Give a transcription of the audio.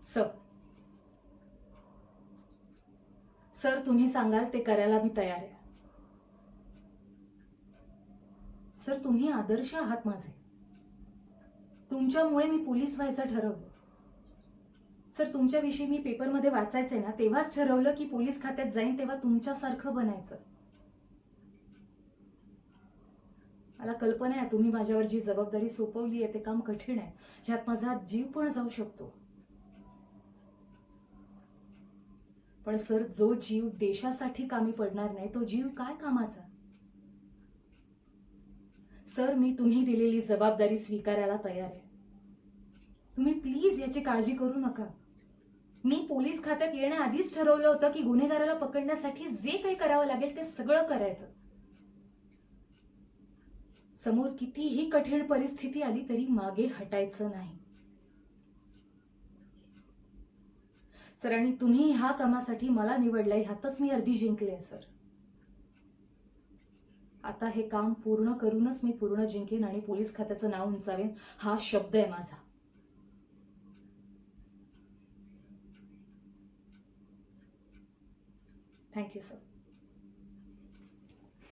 Sir sir तुम्ही सांगाल ते करायला मी तयार आहे. सर तुम्ही आदर्श आहात माझे. तुमच्यामुळे मी पोलीस व्हायचं ठरवलं. सर तुमच्याविषयी मी पेपरमध्ये वाचायचे ना, तेव्हाच ठरवलं की पोलीस खात्यात जाईन तेव्हा तुमच्यासारखं बनायचं. मला कल्पना आहे तुम्ही माझ्यावर जी जबाबदारी सोपवली आहे ते काम कठीण आहे. ह्यात माझा जीव पण जाऊ शकतो. पण सर जो जीव देशासाठी कामी पडणार नाही तो जीव काय कामाचा. सर मी तुम्ही दिलेली जबाबदारी स्वीकारायला तयार आहे. तुम्ही प्लीज याची काळजी करू नका. मी पोलीस खात्यात येण्याआधीच ठरवलं होतं की गुन्हेगाराला पकडण्यासाठी जे काही करावं लागेल ते सगळं करायचं. समोर कितीही कठीण परिस्थिती आली तरी मागे हटायचं नाही. सर आणि तुम्ही ह्या कामासाठी मला निवडलंय ह्यातच मी अर्धी जिंकले सर. आता हे काम पूर्ण करूनच मी पूर्ण जिंकेन आणि पोलीस खात्याचं नाव उंचावेन हा शब्द आहे माझा. Thank you sir.